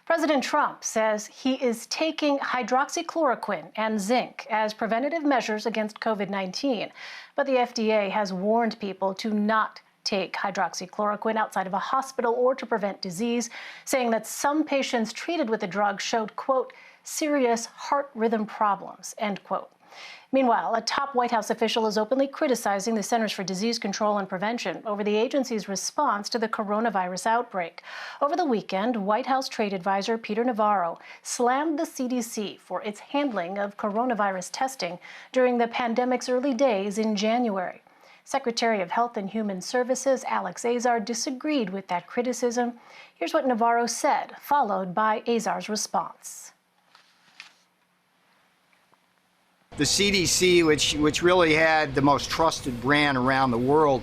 President Trump says he is taking hydroxychloroquine and zinc as preventative measures against COVID-19. But the FDA has warned people to not take hydroxychloroquine outside of a hospital or to prevent disease, saying that some patients treated with the drug showed, quote, serious heart rhythm problems, end quote. Meanwhile, a top White House official is openly criticizing the Centers for Disease Control and Prevention over the agency's response to the coronavirus outbreak. Over the weekend, White House trade advisor Peter Navarro slammed the CDC for its handling of coronavirus testing during the pandemic's early days in January. Secretary of Health and Human Services Alex Azar disagreed with that criticism. Here's what Navarro said, followed by Azar's response. The CDC, which really had the most trusted brand around the world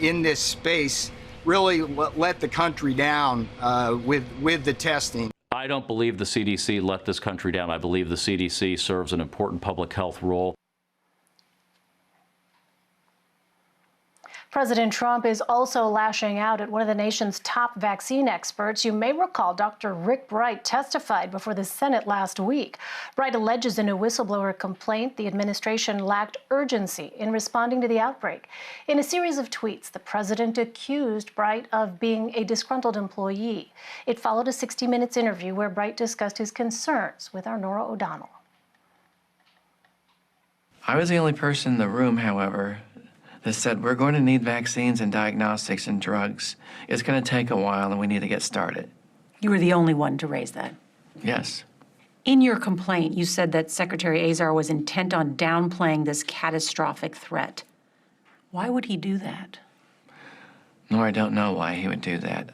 in this space, really let the country down with the testing. I don't believe the CDC let this country down. I believe the CDC serves an important public health role. President Trump is also lashing out at one of the nation's top vaccine experts. You may recall Dr. Wright testified before the Senate last week. Wright alleges in a whistleblower complaint the administration lacked urgency in responding to the outbreak. In a series of tweets, the president accused Wright of being a disgruntled employee. It followed a 60 Minutes interview where Wright discussed his concerns with our Norah O'Donnell. I was the only person in the room, however, that said we're going to need vaccines and diagnostics and drugs. It's going to take a while and we need to get started. You were the only one to raise that. Yes. In your complaint, you said that Secretary Azar was intent on downplaying this catastrophic threat. Why would he do that? No, I don't know why he would do that.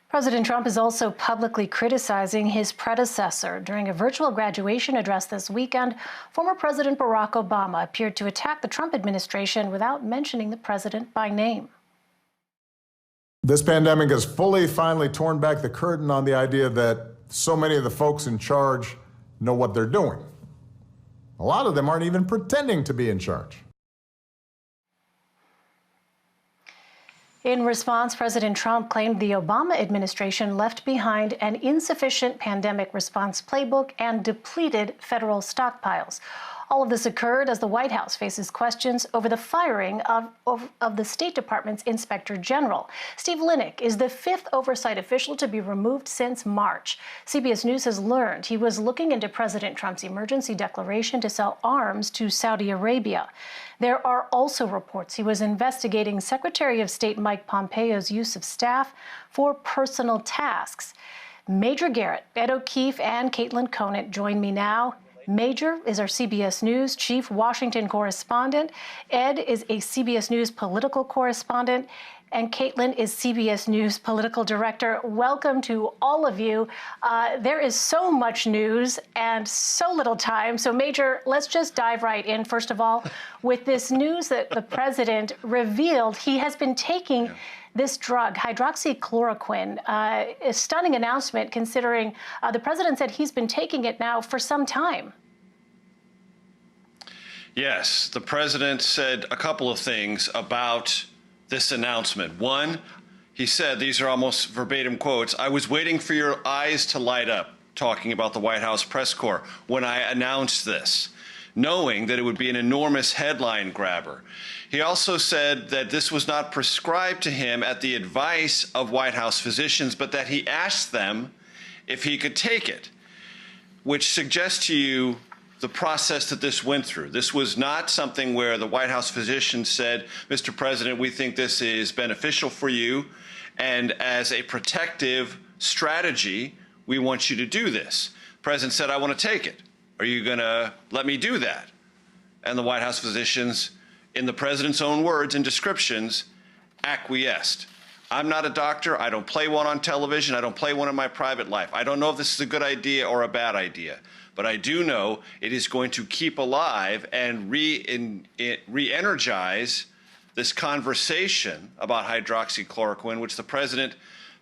President Trump is also publicly criticizing his predecessor. During a virtual graduation address this weekend, former President Barack Obama appeared to attack the Trump administration without mentioning the president by name. This pandemic has finally torn back the curtain on the idea that so many of the folks in charge know what they're doing. A lot of them aren't even pretending to be in charge. In response, President Trump claimed the Obama administration left behind an insufficient pandemic response playbook and depleted federal stockpiles. All of this occurred as the White House faces questions over the firing of the State Department's Inspector General. Steve Linick is the fifth oversight official to be removed since March. CBS News has learned he was looking into President Trump's emergency declaration to sell arms to Saudi Arabia. There are also reports he was investigating Secretary of State Mike Pompeo's use of staff for personal tasks. Major Garrett, Ed O'Keefe, and Caitlin Conant join me now. Major is our CBS News chief Washington correspondent. Ed is a CBS News political correspondent. And Caitlin is CBS News political director. Welcome to all of you. There is so much news and so little time. So Major, let's just dive right in. First of all, with this news that the president revealed he has been taking this drug, hydroxychloroquine, a stunning announcement considering the president said he's been taking it now for some time. Yes, the president said a couple of things about this announcement. One, he said, these are almost verbatim quotes, "I was waiting for your eyes to light up," talking about the White House press corps, "when I announced this, knowing that it would be an enormous headline grabber." He also said that this was not prescribed to him at the advice of White House physicians, but that he asked them if he could take it, which suggests to you the process that this went through. This was not something where the White House physician said, "Mr. President, we think this is beneficial for you, and as a protective strategy, we want you to do this." The president said, "I want to take it. Are you going to let me do that?" And the White House physicians, in the president's own words and descriptions, acquiesced. I'm not a doctor. I don't play one on television. I don't play one in my private life. I don't know if this is a good idea or a bad idea. But I do know it is going to keep alive and re-energize this conversation about hydroxychloroquine, which the president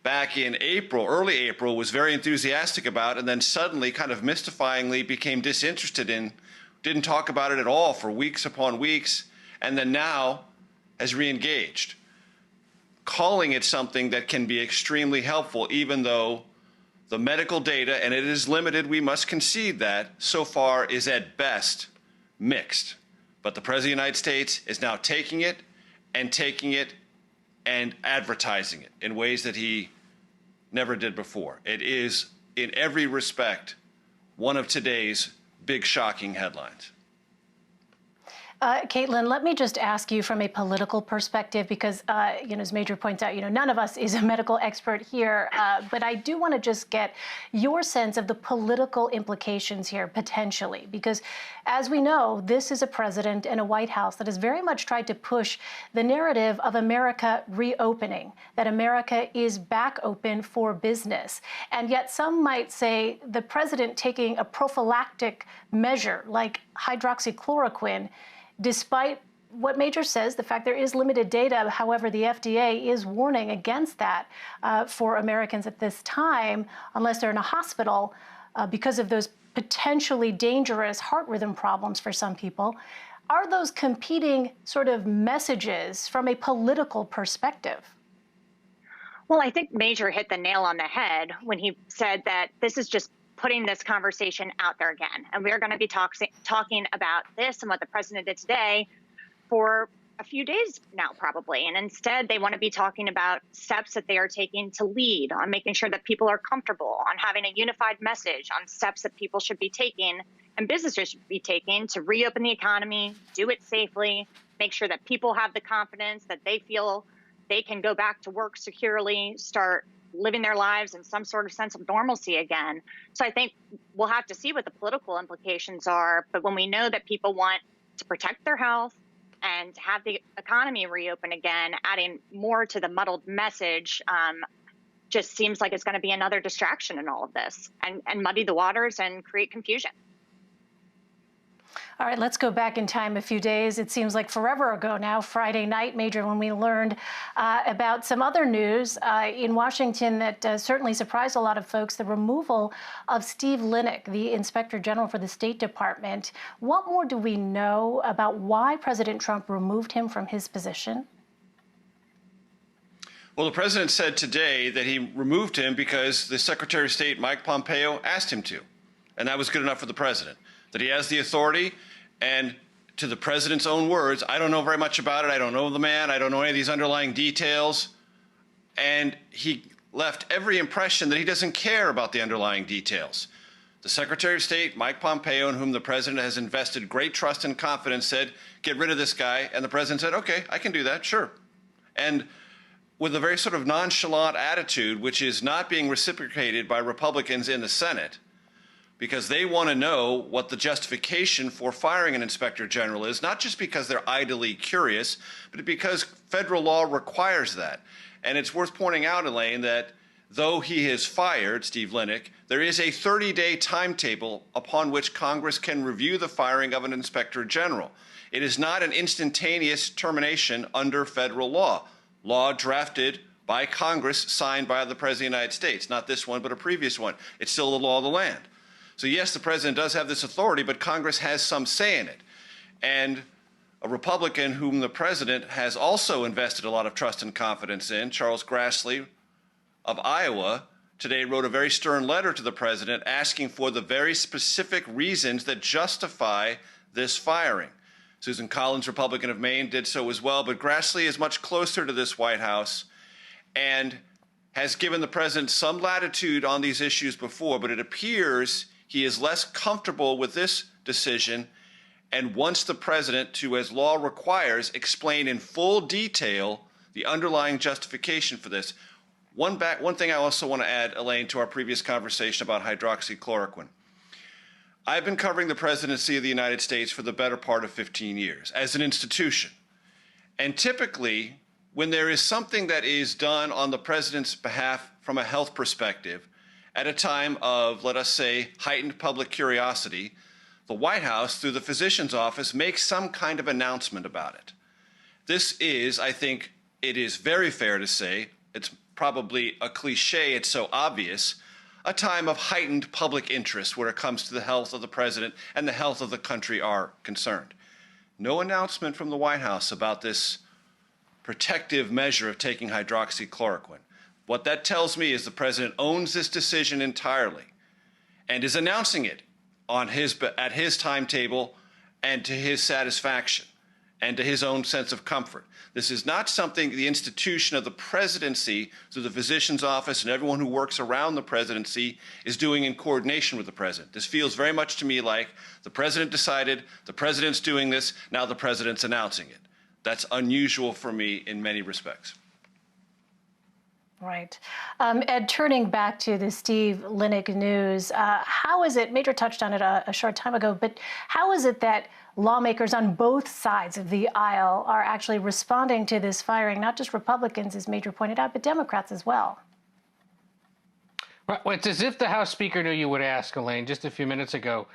back in April, early April, was very enthusiastic about, and then suddenly, kind of mystifyingly, became disinterested in, didn't talk about it at all for weeks upon weeks, and then now has re-engaged. calling it something that can be extremely helpful, even though the medical data, and it is limited, we must concede that, so far is at best mixed. But the President of the United States is now taking it and advertising it in ways that he never did before. It is, in every respect, one of today's big shocking headlines. Caitlin, let me just ask you from a political perspective, because, as Major points out, none of us is a medical expert here, but I do want to just get your sense of the political implications here, potentially, because as we know, this is a president and a White House that has very much tried to push the narrative of America reopening, that America is back open for business. And yet some might say the president taking a prophylactic measure like hydroxychloroquine, despite what Major says, the fact there is limited data, however, the FDA is warning against that for Americans at this time, unless they're in a hospital, because of those potentially dangerous heart rhythm problems for some people. Are those competing sort of messages from a political perspective? Well, I think Major hit the nail on the head when he said that this is just putting this conversation out there again. And we're going to be talking about this and what the president did today for a few days now, probably. And instead, they want to be talking about steps that they are taking to lead on making sure that people are comfortable, on having a unified message, on steps that people should be taking and businesses should be taking to reopen the economy, do it safely, make sure that people have the confidence that they feel they can go back to work securely, start living their lives in some sort of sense of normalcy again. So I think we'll have to see what the political implications are. But when we know that people want to protect their health and have the economy reopen again, adding more to the muddled message just seems like it's going to be another distraction in all of this and muddy the waters and create confusion. All right, let's go back in time a few days. It seems like forever ago now, Friday night, Major, when we learned about some other news in Washington that certainly surprised a lot of folks, the removal of Steve Linick, the Inspector General for the State Department. What more do we know about why President Trump removed him from his position? Well, the president said today that he removed him because the Secretary of State, Mike Pompeo, asked him to. And that was good enough for the president. That he has the authority, and to the president's own words, I don't know very much about it. I don't know the man. I don't know any of these underlying details. And he left every impression that he doesn't care about the underlying details. The Secretary of State, Mike Pompeo, in whom the president has invested great trust and confidence, said, get rid of this guy. And the president said, okay, I can do that, sure. And with a very sort of nonchalant attitude, which is not being reciprocated by Republicans in the Senate, because they want to know what the justification for firing an inspector general is, not just because they're idly curious, but because federal law requires that. And it's worth pointing out, Elaine, that though he has fired Steve Linick, there is a 30-day timetable upon which Congress can review the firing of an inspector general. It is not an instantaneous termination under federal law drafted by Congress, signed by the President of the United States, not this one, but a previous one. It's still the law of the land. So yes, the president does have this authority, but Congress has some say in it. And a Republican whom the president has also invested a lot of trust and confidence in, Charles Grassley of Iowa, today wrote a very stern letter to the president asking for the very specific reasons that justify this firing. Susan Collins, Republican of Maine, did so as well, but Grassley is much closer to this White House and has given the president some latitude on these issues before, but it appears he is less comfortable with this decision and wants the president to, as law requires, explain in full detail the underlying justification for this. One thing I also want to add, Elaine, to our previous conversation about hydroxychloroquine. I've been covering the presidency of the United States for the better part of 15 years as an institution. And typically, when there is something that is done on the president's behalf from a health perspective, at a time of, let us say, heightened public curiosity, the White House, through the physician's office, makes some kind of announcement about it. This is, I think it is very fair to say, it's probably a cliche, it's so obvious, a time of heightened public interest where it comes to the health of the president and the health of the country are concerned. No announcement from the White House about this protective measure of taking hydroxychloroquine. What that tells me is the president owns this decision entirely and is announcing it at his timetable and to his satisfaction and to his own sense of comfort. This is not something the institution of the presidency, through the physician's office and everyone who works around the presidency, is doing in coordination with the president. This feels very much to me like the president decided, the president's doing this, now the president's announcing it. That's unusual for me in many respects. Right. Ed, turning back to the Steve Linick news, how is it, Major touched on it a short time ago, but how is it that lawmakers on both sides of the aisle are actually responding to this firing, not just Republicans, as Major pointed out, but Democrats as well? Well, it's as if the House Speaker knew you would ask, Elaine. Just a few minutes ago,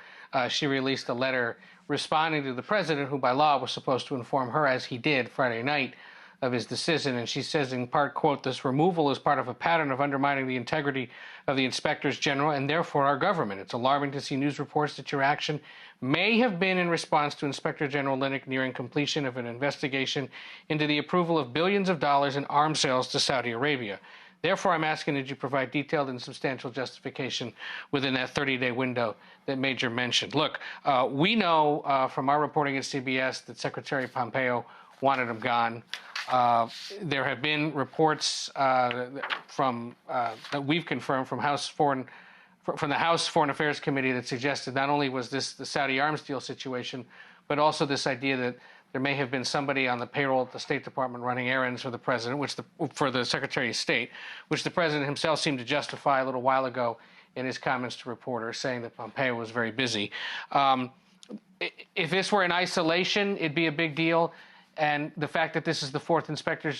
she released a letter responding to the president, who by law was supposed to inform her, as he did Friday night, of his decision. And she says in part, quote, "This removal is part of a pattern of undermining the integrity of the inspectors general and therefore our government. It's alarming to see news reports that your action may have been in response to Inspector General Linick nearing completion of an investigation into the approval of billions of dollars in arms sales to Saudi Arabia. Therefore, I'm asking that you provide detailed and substantial justification within that 30-day window that Major mentioned." Look, we know from our reporting at CBS that Secretary Pompeo wanted him gone. There have been reports from that we've confirmed from the House Foreign Affairs Committee that suggested not only was this the Saudi arms deal situation, but also this idea that there may have been somebody on the payroll at the State Department running errands for the president, for the Secretary of State, which the president himself seemed to justify a little while ago in his comments to reporters, saying that Pompeo was very busy. If this were in isolation, it'd be a big deal. And the fact that this is the fourth Inspector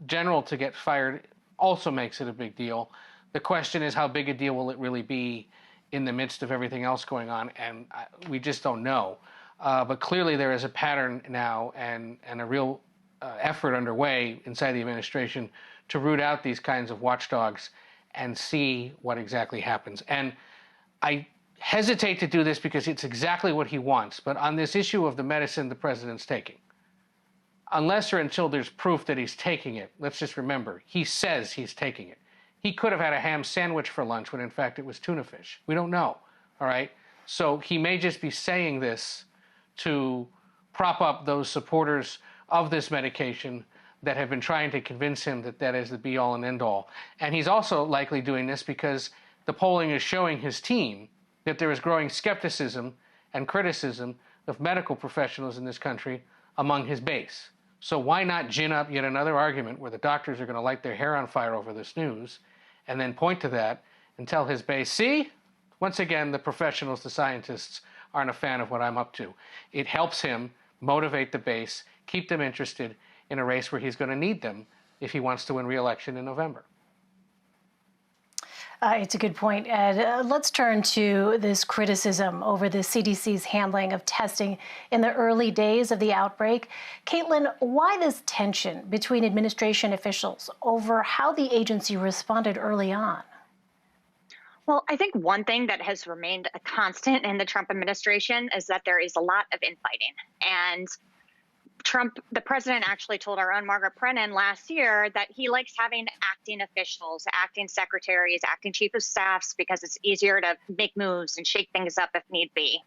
General to get fired also makes it a big deal. The question is, how big a deal will it really be in the midst of everything else going on? And we just don't know. But clearly there is a pattern now and a real effort underway inside the administration to root out these kinds of watchdogs and see what exactly happens. And I hesitate to do this because it's exactly what he wants. But on this issue of the medicine the president's taking, unless or until there's proof that he's taking it, let's just remember, he says he's taking it. He could have had a ham sandwich for lunch when in fact it was tuna fish. We don't know, all right? So he may just be saying this to prop up those supporters of this medication that have been trying to convince him that that is the be-all and end-all. And he's also likely doing this because the polling is showing his team that there is growing skepticism and criticism of medical professionals in this country among his base. So why not gin up yet another argument where the doctors are going to light their hair on fire over this news and then point to that and tell his base, see, once again, the professionals, the scientists, aren't a fan of what I'm up to. It helps him motivate the base, keep them interested in a race where he's going to need them if he wants to win re-election in November. It's a good point, Ed. Let's turn to this criticism over the CDC's handling of testing in the early days of the outbreak. Caitlin, why this tension between administration officials over how the agency responded early on? Well, I think one thing that has remained a constant in the Trump administration is that there is a lot of infighting. And Trump, the president, actually told our own Margaret Brennan last year that he likes having acting officials, acting secretaries, acting chief of staffs, because it's easier to make moves and shake things up if need be.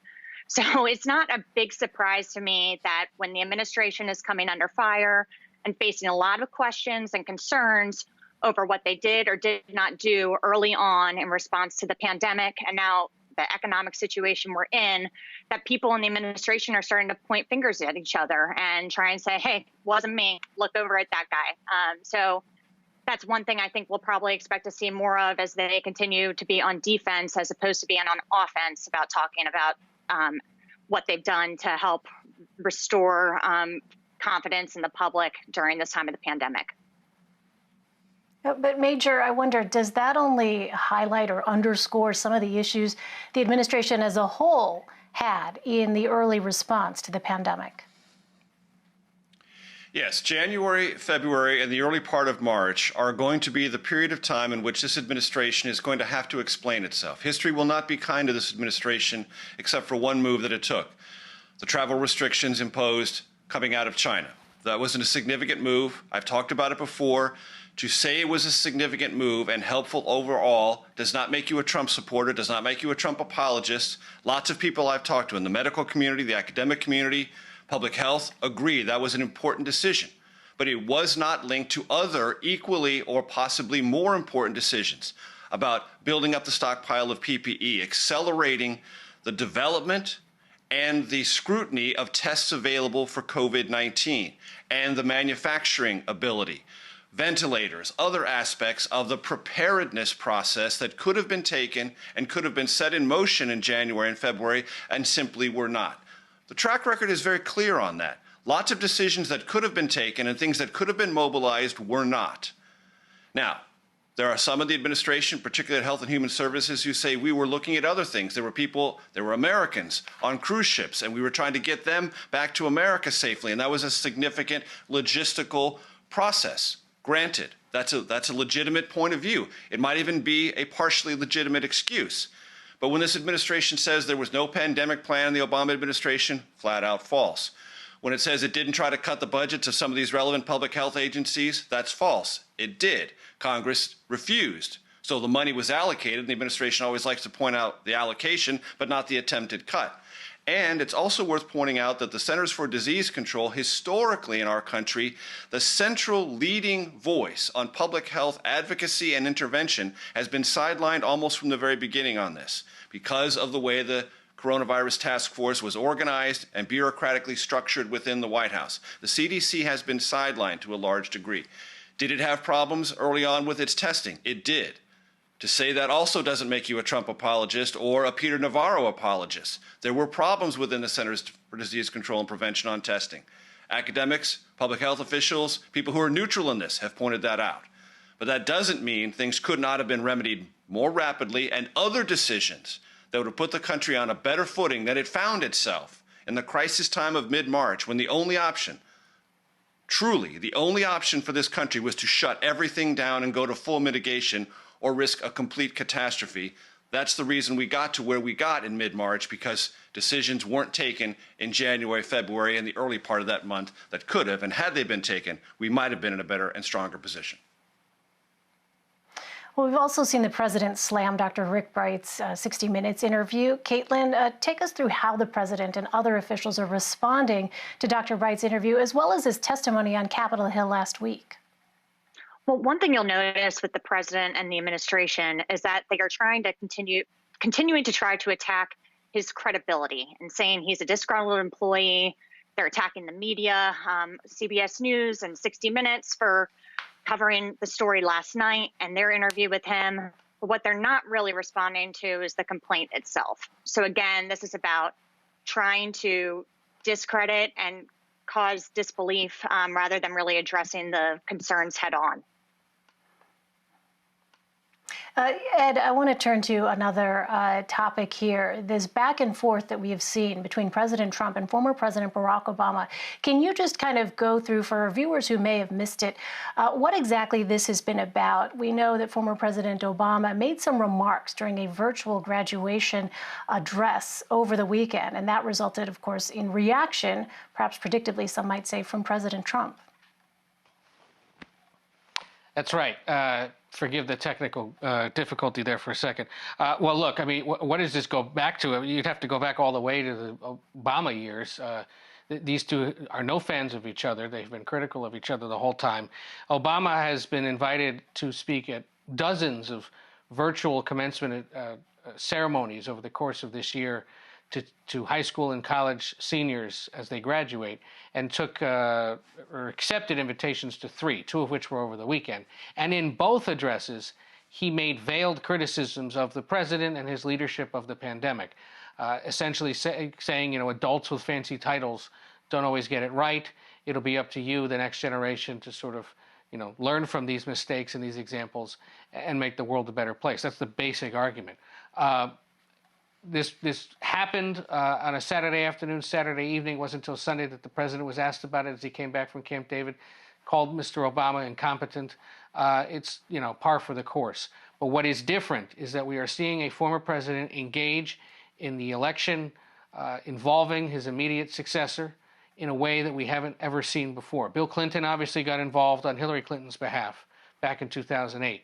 So it's not a big surprise to me that when the administration is coming under fire and facing a lot of questions and concerns over what they did or did not do early on in response to the pandemic and now the economic situation we're in, that people in the administration are starting to point fingers at each other and try and say, hey, wasn't me, look over at that guy. So that's one thing I think we'll probably expect to see more of as they continue to be on defense as opposed to being on offense about talking about what they've done to help restore confidence in the public during this time of the pandemic. But Major, I wonder, does that only highlight or underscore some of the issues the administration as a whole had in the early response to the pandemic? Yes, January, February, and the early part of March are going to be the period of time in which this administration is going to have to explain itself. History will not be kind to this administration except for one move that it took: the travel restrictions imposed coming out of China. That wasn't a significant move. I've talked about it before. To say it was a significant move and helpful overall does not make you a Trump supporter, does not make you a Trump apologist. Lots of people I've talked to in the medical community, the academic community, public health, agree that was an important decision. But it was not linked to other equally or possibly more important decisions about building up the stockpile of PPE, accelerating the development and the scrutiny of tests available for COVID-19, and the manufacturing ability, ventilators, other aspects of the preparedness process that could have been taken and could have been set in motion in January and February and simply were not. The track record is very clear on that. Lots of decisions that could have been taken and things that could have been mobilized were not. Now, there are some of the administration, particularly at Health and Human Services, who say we were looking at other things. There were Americans on cruise ships, and we were trying to get them back to America safely, and that was a significant logistical process. Granted, that's a legitimate point of view. It might even be a partially legitimate excuse. But when this administration says there was no pandemic plan in the Obama administration, flat out false. When it says it didn't try to cut the budgets of some of these relevant public health agencies, that's false. It did. Congress refused. So the money was allocated. The administration always likes to point out the allocation, but not the attempted cut. And it's also worth pointing out that the Centers for Disease Control, historically in our country, the central leading voice on public health advocacy and intervention, has been sidelined almost from the very beginning on this because of the way the coronavirus task force was organized and bureaucratically structured within the White House. The CDC has been sidelined to a large degree. Did it have problems early on with its testing? It did. To say that also doesn't make you a Trump apologist or a Peter Navarro apologist. There were problems within the Centers for Disease Control and Prevention on testing. Academics, public health officials, people who are neutral in this have pointed that out. But that doesn't mean things could not have been remedied more rapidly, and other decisions that would have put the country on a better footing than it found itself in the crisis time of mid-March, when the only option, truly the only option for this country, was to shut everything down and go to full mitigation or risk a complete catastrophe. That's the reason we got to where we got in mid-March, because decisions weren't taken in January, February, and the early part of that month that could have, and had they been taken, we might have been in a better and stronger position. Well, we've also seen the president slam Dr. Rick Bright's 60 Minutes interview. Caitlin, take us through how the president and other officials are responding to Dr. Bright's interview, as well as his testimony on Capitol Hill last week. Well, one thing you'll notice with the president and the administration is that they are trying to continuing to try to attack his credibility and saying he's a disgruntled employee. They're attacking the media, CBS News and 60 Minutes for covering the story last night and their interview with him. But what they're not really responding to is the complaint itself. So again, this is about trying to discredit and cause disbelief rather than really addressing the concerns head on. Ed, I want to turn to another topic here. This back and forth that we have seen between President Trump and former President Barack Obama. Can you just kind of go through, for our viewers who may have missed it, what exactly this has been about? We know that former President Obama made some remarks during a virtual graduation address over the weekend, and that resulted, of course, in reaction, perhaps predictably, some might say, from President Trump. That's right. Forgive the technical difficulty there for a second. Well, look, I mean, what does this go back to? You'd have to go back all the way to the Obama years. These two are no fans of each other. They've been critical of each other the whole time. Obama has been invited to speak at dozens of virtual commencement ceremonies over the course of this year to high school and college seniors as they graduate, and took or accepted invitations to 3, 2 of which were over the weekend. And in both addresses, he made veiled criticisms of the president and his leadership of the pandemic, essentially saying, you know, adults with fancy titles don't always get it right. It'll be up to you, the next generation, to sort of, you know, learn from these mistakes and these examples and make the world a better place. That's the basic argument. This happened on a Saturday afternoon, Saturday evening. It wasn't until Sunday that the president was asked about it as he came back from Camp David, called Mr. Obama incompetent. It's, you know, par for the course. But what is different is that we are seeing a former president engage in the election involving his immediate successor, in a way that we haven't ever seen before. Bill Clinton obviously got involved on Hillary Clinton's behalf back in 2008.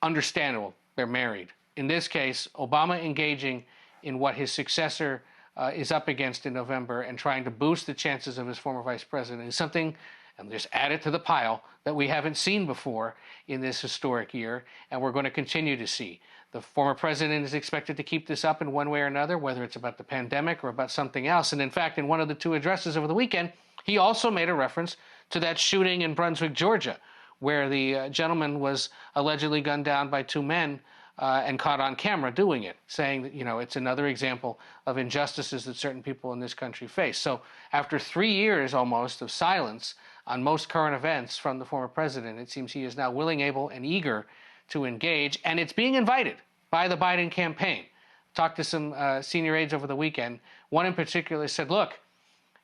Understandable, they're married. In this case, Obama engaging in what his successor is up against in November and trying to boost the chances of his former vice president is something, and just add it to the pile, that we haven't seen before in this historic year, and we're going to continue to see. The former president is expected to keep this up in one way or another, whether it's about the pandemic or about something else. And in fact, in one of the two addresses over the weekend, he also made a reference to that shooting in Brunswick, Georgia, where the gentleman was allegedly gunned down by two men and caught on camera doing it, saying that, you know, it's another example of injustices that certain people in this country face. So after 3 years almost of silence on most current events from the former president, it seems he is now willing, able, and eager to engage, and it's being invited by the Biden campaign. Talked to some senior aides over the weekend. One in particular said, look,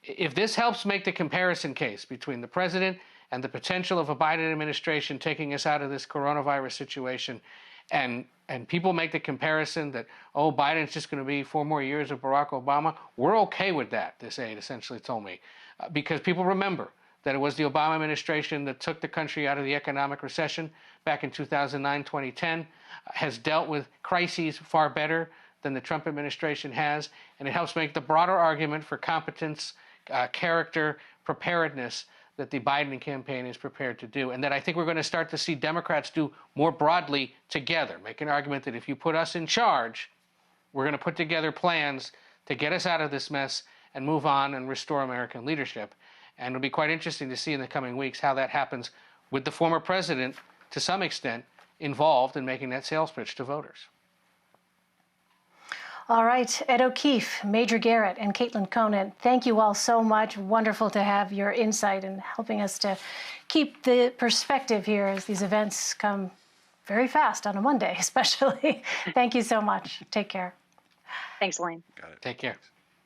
if this helps make the comparison case between the president and the potential of a Biden administration taking us out of this coronavirus situation, and people make the comparison that, oh, Biden's just going to be 4 more years of Barack Obama, we're okay with that, this aide essentially told me, because people remember that it was the Obama administration that took the country out of the economic recession back in 2009, 2010, has dealt with crises far better than the Trump administration has, and it helps make the broader argument for competence, character, preparedness that the Biden campaign is prepared to do, and that I think we're going to start to see Democrats do more broadly together, make an argument that if you put us in charge, we're going to put together plans to get us out of this mess and move on and restore American leadership. And it'll be quite interesting to see in the coming weeks how that happens with the former president, to some extent, involved in making that sales pitch to voters. All right, Ed O'Keefe, Major Garrett, and Caitlin Conant, thank you all so much. Wonderful to have your insight and helping us to keep the perspective here as these events come very fast on a Monday, especially. Thank you so much. Take care. Thanks, Elaine. Got it. Take care.